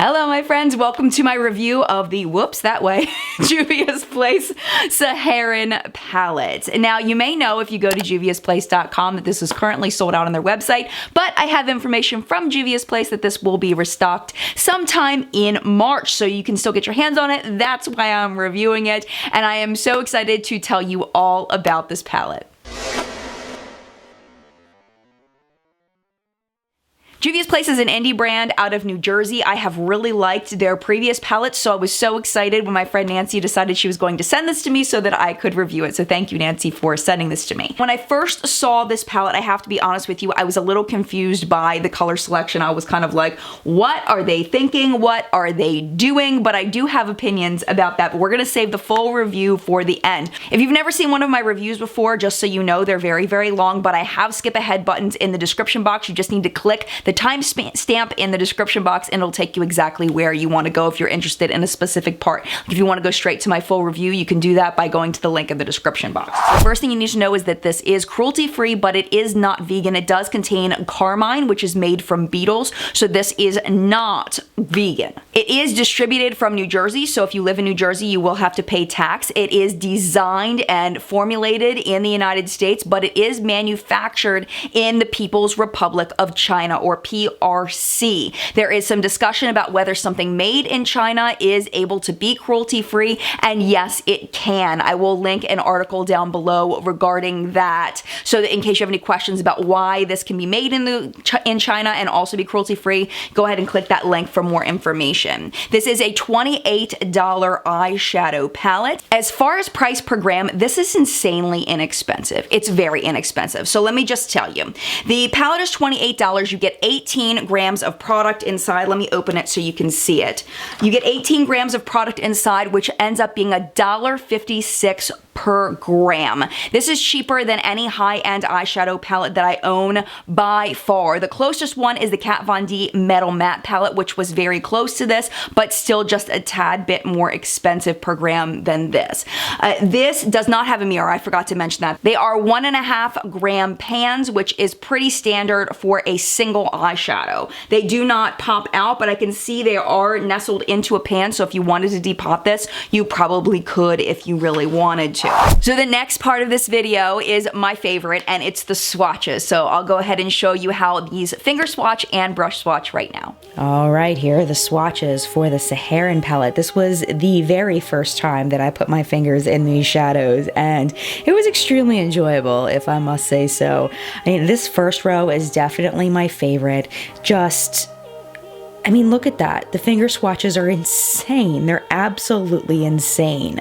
Hello my friends, welcome to my review of the Juvia's Place Saharan palette. Now you may know if you go to juviasplace.com that this is currently sold out on their website, but I have information from Juvia's Place that this will be restocked sometime in March, so you can still get your hands on it. That's why I'm reviewing it, and I am so excited to tell you all about this palette. Juvia's Place is an indie brand out of New Jersey. I have really liked their previous palettes, so I was so excited when my friend Nancy decided she was going to send this to me so that I could review it. So thank you, Nancy, for sending this to me. When I first saw this palette, I have to be honest with you, I was a little confused by the color selection. I was kind of like, what are they thinking? What are they doing? But I do have opinions about that, but we're gonna save the full review for the end. If you've never seen one of my reviews before, just so you know, they're very, very long, but I have skip ahead buttons in the description box. You just need to click the time stamp in the description box and it'll take you exactly where you want to go if you're interested in a specific part. If you want to go straight to my full review, you can do that by going to the link in the description box. The first thing you need to know is that this is cruelty-free, but it is not vegan. It does contain carmine, which is made from beetles, so this is not vegan. It is distributed from New Jersey, so if you live in New Jersey, you will have to pay tax. It is designed and formulated in the United States, but it is manufactured in the People's Republic of China, or PRC. There is some discussion about whether something made in China is able to be cruelty-free, and yes, it can. I will link an article down below regarding that, so that in case you have any questions about why this can be made in China and also be cruelty-free, go ahead and click that link for more information. This is a $28 eyeshadow palette. As far as price per gram, this is insanely inexpensive. It's very inexpensive. So let me just tell you. The palette is $28. You get 18 grams of product inside. Let me open it so you can see it. You get 18 grams of product inside, which ends up being $1.56 per gram. This is cheaper than any high-end eyeshadow palette that I own by far. The closest one is the Kat Von D Metal Matte palette, which was very close to this, but still just a tad bit more expensive per gram than this. This does not have a mirror. I forgot to mention that. They are 1.5 gram pans, which is pretty standard for a single eyeshadow. They do not pop out, but I can see they are nestled into a pan, so if you wanted to depop this, you probably could if you really wanted to. So the next part of this video is my favorite, and it's the swatches. So I'll go ahead and show you how these finger swatch and brush swatch right now. All right, here are the swatches for the Saharan palette. This was the very first time that I put my fingers in these shadows, and it was extremely enjoyable, if I must say so. I mean, this first row is definitely my favorite. I mean, look at that. The finger swatches are insane. They're absolutely insane.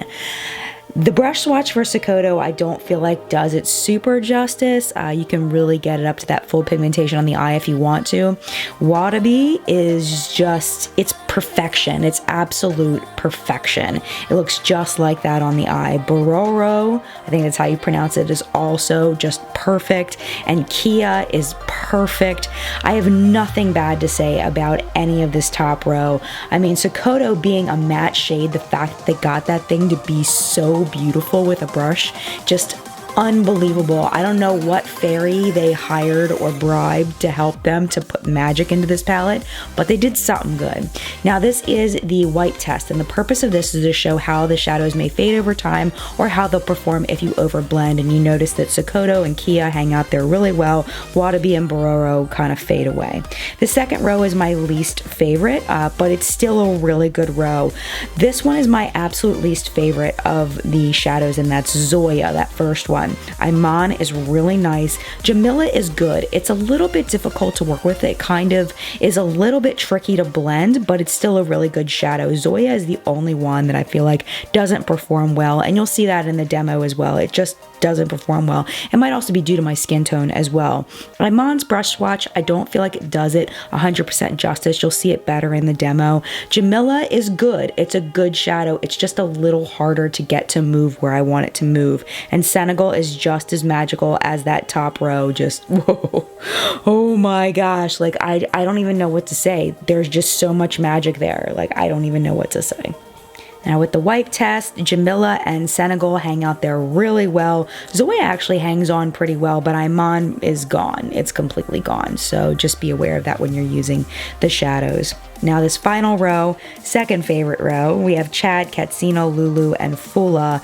The brush swatch for Sokoto, I don't feel like does it super justice. You can really get it up to that full pigmentation on the eye if you want to. Wadabi is just, it's perfection. It's absolute perfection. It looks just like that on the eye. Bororo, I think that's how you pronounce it, is also just perfect. And Kia is perfect. I have nothing bad to say about any of this top row. I mean, Sokoto being a matte shade, the fact that they got that thing to be so beautiful with a brush, just unbelievable. I don't know what fairy they hired or bribed to help them to put magic into this palette, but they did something good. Now this is the white test, and the purpose of this is to show how the shadows may fade over time or how they'll perform if you overblend, and you notice that Sokoto and Kia hang out there really well. Wadabi and Bororo kind of fade away. The second row is my least favorite, but it's still a really good row. This one is my absolute least favorite of the shadows, and that's Zoya, that first one. Iman is really nice. Jamila is good. It's a little bit difficult to work with. It kind of is a little bit tricky to blend, but it's still a really good shadow. Zoya is the only one that I feel like doesn't perform well, and you'll see that in the demo as well. It just doesn't perform well. It might also be due to my skin tone as well. Iman's brush swatch, I don't feel like it does it 100% justice. You'll see it better in the demo. Jamila is good. It's a good shadow. It's just a little harder to get to move where I want it to move. And Senegal is just as magical as that top row. Just, whoa. Oh my gosh. Like, I don't even know what to say. There's just so much magic there. Like, I don't even know what to say. Now with the wipe test, Jamila and Senegal hang out there really well. Zoya actually hangs on pretty well, but Iman is gone. It's completely gone. So just be aware of that when you're using the shadows. Now this final row, second favorite row, we have Chad, Katsina, Lulu, and Fula.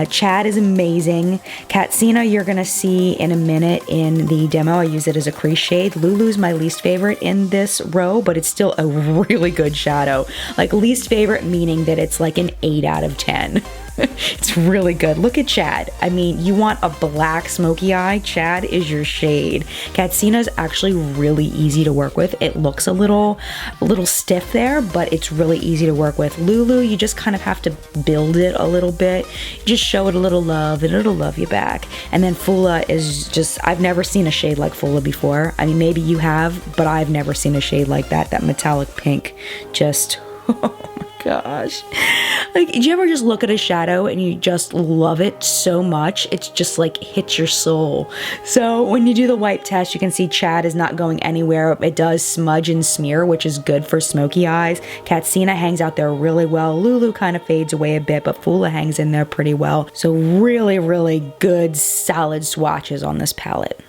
Chad is amazing. Katsina you're gonna see in a minute in the demo. I use it as a crease shade. Lulu's my least favorite in this row, but it's still a really good shadow. Like least favorite meaning that it's like an 8 out of 10. It's really good. Look at Chad. I mean, you want a black smoky eye, Chad is your shade. Katsina's actually really easy to work with. It looks a little stiff there, but it's really easy to work with. Lulu, you just kind of have to build it a little bit. Just show it a little love and it'll love you back. And then Fula is just, I've never seen a shade like Fula before. I mean, maybe you have, but I've never seen a shade like that. That metallic pink just, oh my gosh. Like, did you ever just look at a shadow and you just love it so much? It's just like hits your soul. So when you do the wipe test, you can see Chad is not going anywhere. It does smudge and smear, which is good for smoky eyes. Katsina hangs out there really well. Lulu kind of fades away a bit, but Fula hangs in there pretty well. So really, really good, solid swatches on this palette.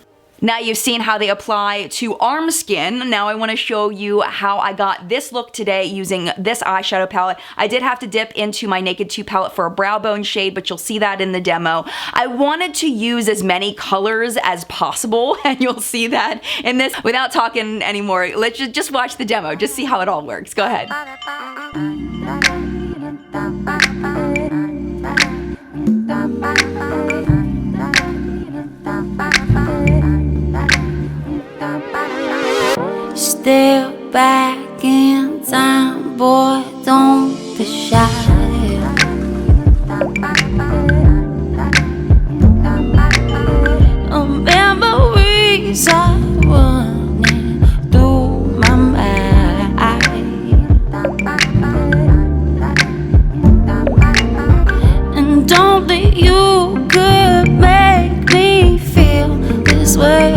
Now you've seen how they apply to arm skin. Now I want to show you how I got this look today using this eyeshadow palette. I did have to dip into my Naked 2 palette for a brow bone shade, but you'll see that in the demo. I wanted to use as many colors as possible, and you'll see that in this. Without talking anymore, let's just watch the demo. Just see how it all works. Go ahead. Still back in time, boy, don't be shy. Memories are running through my mind, and only you could make me feel this way.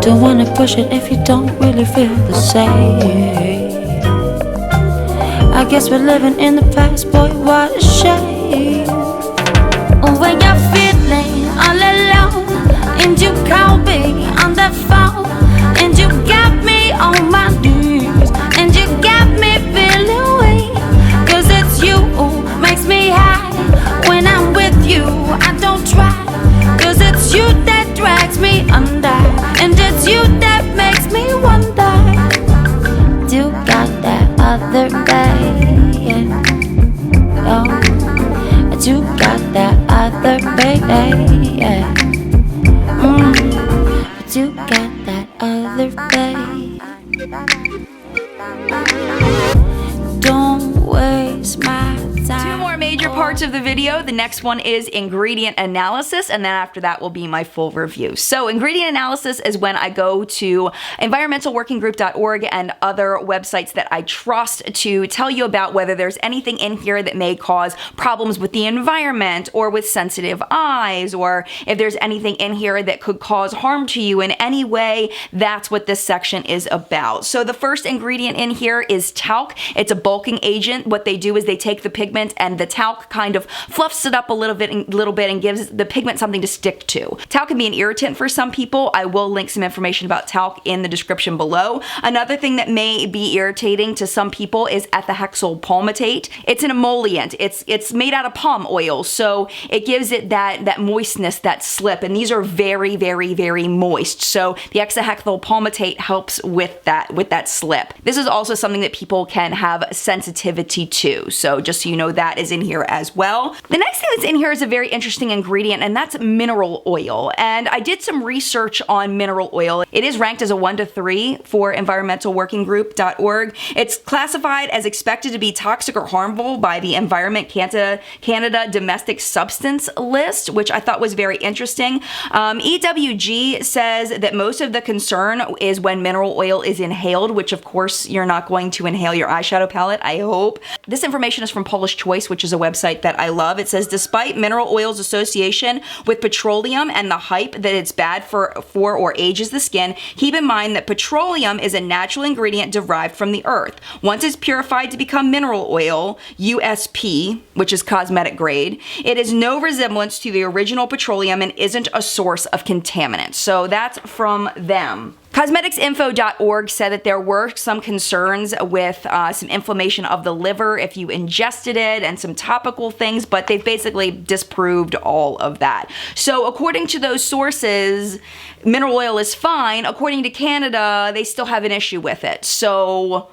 Don't wanna push it if you don't really feel the same. I guess we're living in the past, boy, what a shame. When you're feeling all alone and you call me on the phone and you got me on my knees and you got me feeling weak, 'cause it's you who makes me high. When I'm with you, I don't try, 'cause it's you that drags me under, and it's you that makes me wonder. You got that other baby, oh, you got that other baby, you got that other baby. Don't waste my time. Two more major parts of the video. The next one is ingredient analysis, and then after that will be my full review. So ingredient analysis is when I go to environmentalworkinggroup.org and other websites that I trust to tell you about whether there's anything in here that may cause problems with the environment or with sensitive eyes, or if there's anything in here that could cause harm to you in any way. That's what this section is about. So the first ingredient in here is talc. It's a bulking agent. What they do is they take the pigment, and the talc kind of fluffs it up a little bit and gives the pigment something to stick to. Talc can be an irritant for some people. I will link some information about talc in the description below. Another thing that may be irritating to some people is ethylhexyl palmitate. It's an emollient. It's made out of palm oil, so it gives it that moistness, that slip, and these are very, very, very moist. So the ethylhexyl palmitate helps with that slip. This is also something that people can have sensitivity to, so just so you know, that is in here as well. The next thing that's in here is a very interesting ingredient, and that's mineral oil. And I did some research on mineral oil. It is ranked as a 1 to 3 for environmentalworkinggroup.org. It's classified as expected to be toxic or harmful by the Environment Canada Domestic Substance List, which I thought was very interesting. EWG says that most of the concern is when mineral oil is inhaled, which of course you're not going to inhale your eyeshadow palette, I hope. This information is from Polish Choice, which is a website website that I love. It says, despite mineral oil's association with petroleum and the hype that it's bad for or ages the skin, keep in mind that petroleum is a natural ingredient derived from the earth. Once it's purified to become mineral oil, USP, which is cosmetic grade, it is no resemblance to the original petroleum and isn't a source of contaminants. So that's from them. Cosmeticsinfo.org said that there were some concerns with some inflammation of the liver if you ingested it and some topical things, but they've basically disproved all of that. So according to those sources, mineral oil is fine. According to Canada, they still have an issue with it. So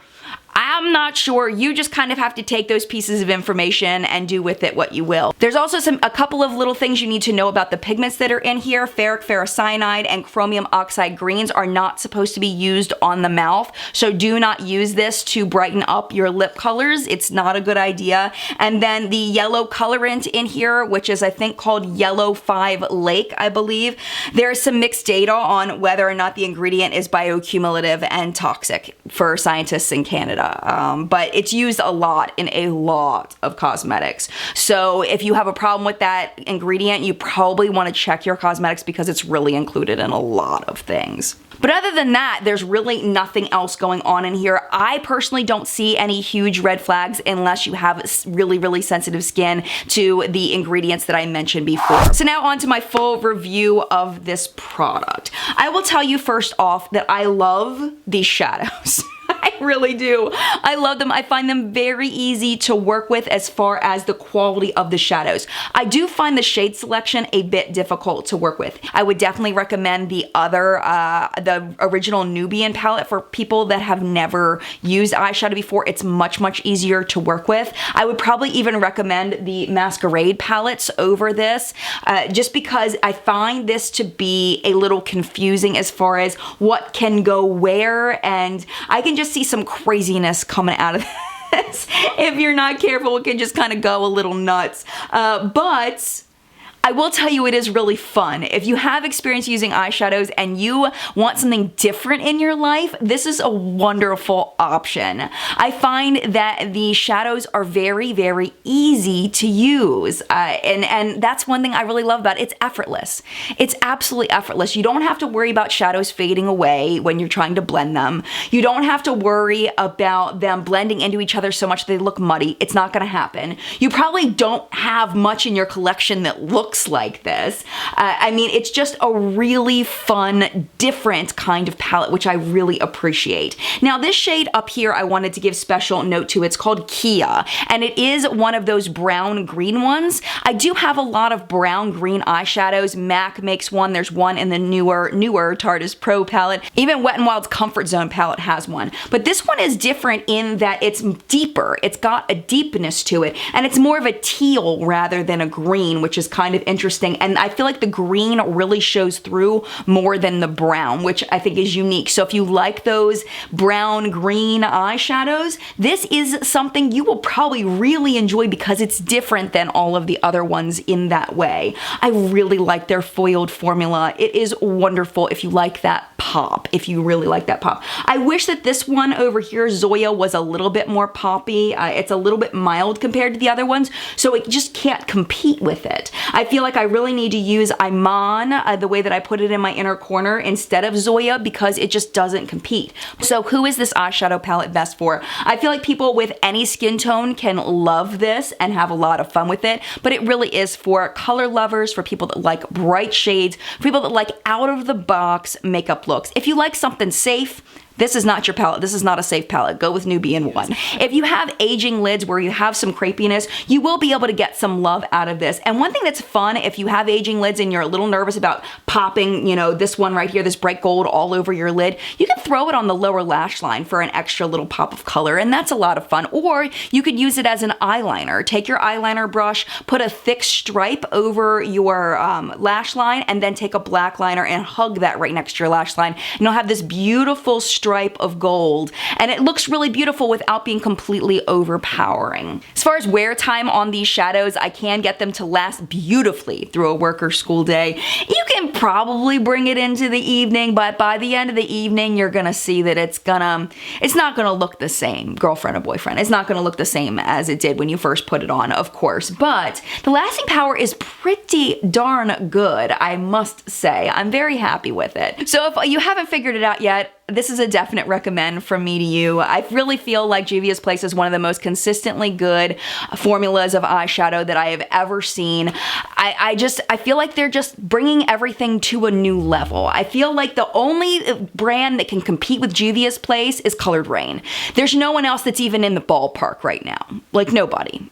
I'm not sure. You just kind of have to take those pieces of information and do with it what you will. There's also a couple of little things you need to know about the pigments that are in here. Ferric ferrocyanide and chromium oxide greens are not supposed to be used on the mouth, so do not use this to brighten up your lip colors. It's not a good idea. And then the yellow colorant in here, which is I think called Yellow 5 Lake, I believe. There's some mixed data on whether or not the ingredient is bioaccumulative and toxic for scientists in Canada. But it's used a lot in a lot of cosmetics. So if you have a problem with that ingredient, you probably want to check your cosmetics because it's really included in a lot of things. But other than that, there's really nothing else going on in here. I personally don't see any huge red flags unless you have really, really sensitive skin to the ingredients that I mentioned before. So now on to my full review of this product. I will tell you first off that I love these shadows. I really do. I love them. I find them very easy to work with as far as the quality of the shadows. I do find the shade selection a bit difficult to work with. I would definitely recommend the original Nubian palette for people that have never used eyeshadow before. It's much, much easier to work with. I would probably even recommend the Masquerade palettes over this, just because I find this to be a little confusing as far as what can go where, and I can just see some craziness coming out of this. If you're not careful, it can just kind of go a little nuts. But I will tell you it is really fun. If you have experience using eyeshadows and you want something different in your life, this is a wonderful option. I find that the shadows are very, very easy to use. And that's one thing I really love about it. It's effortless. It's absolutely effortless. You don't have to worry about shadows fading away when you're trying to blend them. You don't have to worry about them blending into each other so much they look muddy. It's not gonna happen. You probably don't have much in your collection that looks like this. I mean, it's just a really fun, different kind of palette, which I really appreciate. Now, this shade up here, I wanted to give special note to. It's called Kia, and it is one of those brown-green ones. I do have a lot of brown-green eyeshadows. MAC makes one. There's one in the newer Tarte's Pro palette. Even Wet n Wild's Comfort Zone palette has one. But this one is different in that it's deeper. It's got a deepness to it, and it's more of a teal rather than a green, which is kind of interesting. And I feel like the green really shows through more than the brown, which I think is unique. So if you like those brown-green eyeshadows, this is something you will probably really enjoy because it's different than all of the other ones in that way. I really like their foiled formula. It is wonderful if you like that pop, if you really like that pop. I wish that this one over here, Zoya, was a little bit more poppy. It's a little bit mild compared to the other ones, so it just can't compete with it. I feel like I really need to use Iman, the way that I put it in my inner corner, instead of Zoya, because it just doesn't compete. So who is this eyeshadow palette best for? I feel like people with any skin tone can love this and have a lot of fun with it, but it really is for color lovers, for people that like bright shades, for people that like out-of-the-box makeup looks. If you like something safe, this is not your palette. This is not a safe palette. Go with Nubian 1. If you have aging lids where you have some crepiness, you will be able to get some love out of this. And one thing that's fun, if you have aging lids and you're a little nervous about popping, you know, this one right here, this bright gold all over your lid, you can throw it on the lower lash line for an extra little pop of color, and that's a lot of fun. Or you could use it as an eyeliner. Take your eyeliner brush, put a thick stripe over your lash line, and then take a black liner and hug that right next to your lash line. And you'll have this beautiful stripe stripe of gold, and it looks really beautiful without being completely overpowering. As far as wear time on these shadows, I can get them to last beautifully through a work or school day. You can probably bring it into the evening, but by the end of the evening, you're gonna see that it's not gonna look the same, girlfriend or boyfriend. It's not gonna look the same as it did when you first put it on, of course, but the lasting power is pretty darn good, I must say. I'm very happy with it. So if you haven't figured it out yet, this is a definite recommend from me to you. I really feel like Juvia's Place is one of the most consistently good formulas of eyeshadow that I have ever seen. I feel like they're just bringing everything to a new level. I feel like the only brand that can compete with Juvia's Place is Colored Rain. There's no one else that's even in the ballpark right now. Like nobody.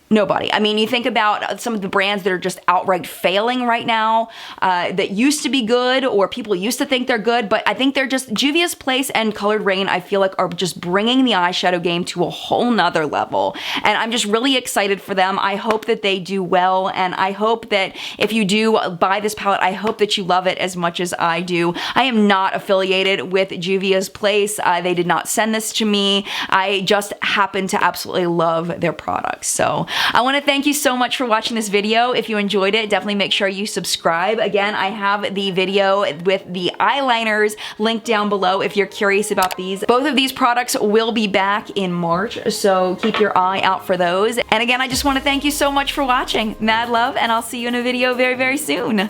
I mean, you think about some of the brands that are just outright failing right now, that used to be good or people used to think they're good, but I think they're just Juvia's Place and Colored Rain, I feel like, are just bringing the eyeshadow game to a whole nother level. And I'm just really excited for them. I hope that they do well, and I hope that if you do buy this palette, I hope that you love it as much as I do. I am not affiliated with Juvia's Place. They did not send this to me. I just happen to absolutely love their products. So I want to thank you so much for watching this video. If you enjoyed it, definitely make sure you subscribe. Again, I have the video with the eyeliners linked down below if you're curious about these. Both of these products will be back in March, so keep your eye out for those. And again, I just want to thank you so much for watching. Mad love, and I'll see you in a video very, very soon.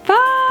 Bye!